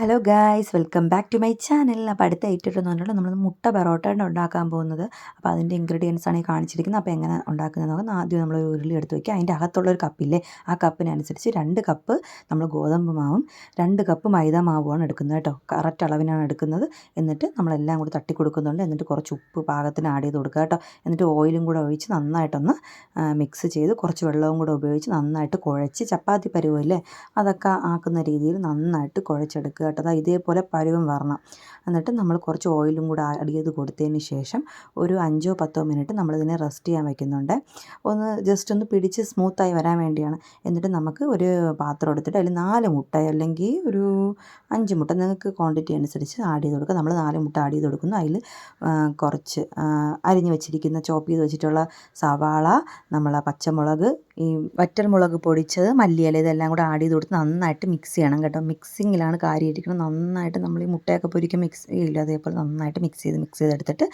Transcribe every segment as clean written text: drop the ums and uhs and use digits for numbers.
Hello guys, welcome back to my channel. അപ്പോൾ അടുത്ത item എന്ന് പറഞ്ഞാൽ നമ്മൾ മുട്ട പൊറോട്ടയാണ് ഉണ്ടാക്കാൻ പോകുന്നത്. അപ്പോൾ അതിൻ്റെ ഇൻഗ്രീഡിയൻസ് ആണ് ഈ കാണിച്ചിരിക്കുന്നത്. അപ്പോൾ എങ്ങനെ ഉണ്ടാക്കുന്നത് നോക്കാം. ആദ്യം നമ്മൾ ഒരു ഉരുളി എടുത്ത് വയ്ക്കുക. അതിൻ്റെ അകത്തുള്ളൊരു കപ്പില്ലേ, ആ കപ്പിനനുസരിച്ച് 2 കപ്പ് നമ്മൾ ഗോതമ്പ് മാവും 2 കപ്പ് മൈദ മാവുമാണ് എടുക്കുന്നത് കേട്ടോ. കറക്റ്റ് അളവിനാണ് എടുക്കുന്നത്. എന്നിട്ട് നമ്മളെല്ലാം കൂടി തട്ടി കൊടുക്കുന്നുണ്ട്. എന്നിട്ട് കുറച്ച് ഉപ്പ് പാകത്തിന് ആഡ് ചെയ്ത് കൊടുക്കുക കേട്ടോ. എന്നിട്ട് ഓയിലും കൂടെ ഒഴിച്ച് നന്നായിട്ടൊന്ന് മിക്സ് ചെയ്ത് കുറച്ച് വെള്ളവും കൂടെ ഉപയോഗിച്ച് നന്നായിട്ട് കുഴച്ച് ചപ്പാത്തി പരുവല്ലേ അതൊക്കെ ആക്കുന്ന രീതിയിൽ നന്നായിട്ട് കുഴച്ചെടുക്കുക കേട്ടോ. അതാ ഇതേപോലെ പരുവം വരണം. എന്നിട്ട് നമ്മൾ കുറച്ച് ഓയിലും കൂടെ ആഡ് ചെയ്ത് കൊടുത്തതിന് ശേഷം ഒരു 5-10 മിനിറ്റ് നമ്മളിതിനെ റെസ്റ്റ് ചെയ്യാൻ വയ്ക്കുന്നുണ്ട്. ജസ്റ്റ് ഒന്ന് പിടിച്ച് സ്മൂത്തായി വരാൻ വേണ്ടിയാണ്. എന്നിട്ട് നമുക്ക് ഒരു പാത്രം എടുത്തിട്ട് അതിൽ 4 മുട്ട അല്ലെങ്കിൽ ഒരു 5 മുട്ട നിങ്ങൾക്ക് ക്വാണ്ടിറ്റി അനുസരിച്ച് ആഡ് ചെയ്ത് കൊടുക്കുക. നമ്മൾ 4 മുട്ട ആഡ് ചെയ്ത് കൊടുക്കുന്നു. അതിൽ കുറച്ച് അരിഞ്ഞ് വെച്ചിരിക്കുന്ന ചോപ്പ് ചെയ്ത് വെച്ചിട്ടുള്ള സവാള, നമ്മളെ പച്ചമുളക്, ഈ വറ്റൽമുളക് പൊടിച്ചത്, മല്ലിയില ഇതെല്ലാം കൂടെ ആഡ് ചെയ്ത് കൊടുത്ത് നന്നായിട്ട് മിക്സ് ചെയ്യണം കേട്ടോ. മിക്സിങ്ങിലാണ് കാര്യമായിരിക്കണം. നന്നായിട്ട് നമ്മൾ ഈ മുട്ടയൊക്കെ പൊരിക്കും മിക്സ് ചെയ്യില്ല, അതേപോലെ നന്നായിട്ട് മിക്സ് ചെയ്തെടുത്തിട്ട്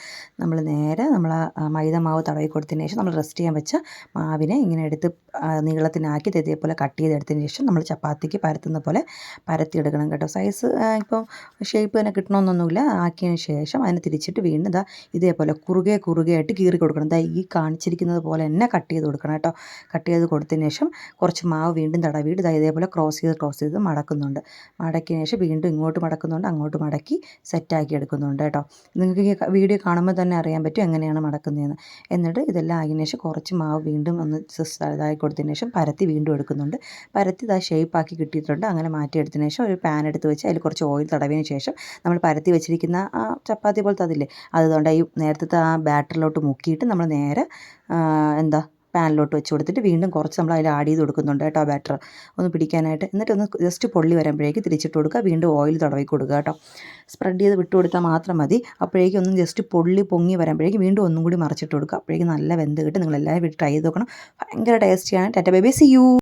നമ്മൾ നേരെ മൈദ മാവ് തടവി കൊടുത്തതിന് ശേഷം നമ്മൾ റെസ്റ്റ് ചെയ്യാൻ വെച്ച മാവിനെ ഇങ്ങനെ എടുത്ത് നീളത്തിനാക്കി ഇതേപോലെ കട്ട് ചെയ്തെടുത്തതിന് ശേഷം നമ്മൾ ചപ്പാത്തിക്ക് പരത്തുന്ന പോലെ പരത്തിയെടുക്കണം കേട്ടോ. സൈസ് ഇപ്പോൾ ഷേപ്പ് തന്നെ കിട്ടണമെന്നൊന്നുമില്ല. ആക്കിയതിന് ശേഷം അതിനെ തിരിച്ചിട്ട് വീണ്ടും ഇതേപോലെ കുറുകെ ആയിട്ട് കീറി കൊടുക്കണം. ഈ കാണിച്ചിരിക്കുന്നത് പോലെ തന്നെ കട്ട് ചെയ്ത് കൊടുക്കണം കേട്ടോ. കട്ട് ചെയ്ത് കൊടുത്തതിന് ശേഷം കുറച്ച് മാവ് വീണ്ടും തടവിയിട്ട് ഇതേപോലെ ക്രോസ് ചെയ്ത് മടക്കുന്നുണ്ട്. മടക്കിയതിന് ശേഷം വീണ്ടും ഇങ്ങോട്ട് മടക്കുന്നുണ്ട്, അങ്ങോട്ട് മടക്കി സെറ്റാക്കി എടുക്കുന്നുണ്ട് കേട്ടോ. നിങ്ങൾക്ക് ഈ വീഡിയോ കാണുമ്പോൾ തന്നെ അറിയാൻ പറ്റും എങ്ങനെയാണ് മടക്കുന്നതെന്ന്. എന്നിട്ട് ഇതെല്ലാം ആയതിനു ശേഷം കുറച്ച് മാവ് വീണ്ടും ഒന്ന് ഇതാക്കി കൊടുത്തതിന് ശേഷം പരത്തി വീണ്ടും എടുക്കുന്നുണ്ട്. പരത്തി ഷേപ്പാക്കി കിട്ടിയിട്ടുണ്ട്. അങ്ങനെ മാറ്റിയെടുത്തതിന് ശേഷം ഒരു പാൻ എടുത്ത് വെച്ച് അതിൽ കുറച്ച് ഓയിൽ തടവിയതിന് ശേഷം നമ്മൾ പരത്തി വെച്ചിരിക്കുന്ന ആ ചപ്പാത്തി പോലത്തെ അതില്ലേ, അതുകൊണ്ട് ഈ നേരത്തെ ആ ബാറ്ററിലോട്ട് മുക്കിയിട്ട് നമ്മൾ നേരെ പാനിലോട്ട് വെച്ച് കൊടുത്തിട്ട് വീണ്ടും കുറച്ച് നമ്മൾ അതിൽ ആഡ് ചെയ്ത് കൊടുക്കുന്നുണ്ട് കേട്ടോ. ബാറ്റർ ഒന്ന് പിടിക്കാനായിട്ട്. എന്നിട്ടൊന്ന് ജസ്റ്റ് പൊള്ളി വരുമ്പോഴേക്ക് തിരിച്ചിട്ട് കൊടുക്കുക. വീണ്ടും ഓയിൽ തടവി കൊടുക്കുക കേട്ടോ. സ്പ്രെഡ് ചെയ്ത് വിട്ട് കൊടുത്താൽ മാത്രം മതി. അപ്പോഴേക്കും ഒന്ന് ജസ്റ്റ് പൊങ്ങി വരുമ്പോഴേക്കും വീണ്ടും ഒന്നും കൂടി മറിച്ചിട്ട് കൊടുക്കുക. അപ്പോഴേക്കും നല്ല വെന്ത് കിട്ടും. നിങ്ങളെല്ലാവരും ട്രൈ ചെയ്ത് നോക്കണം. ഭയങ്കര ടേസ്റ്റിയാണ്. Tata bye bye, see U.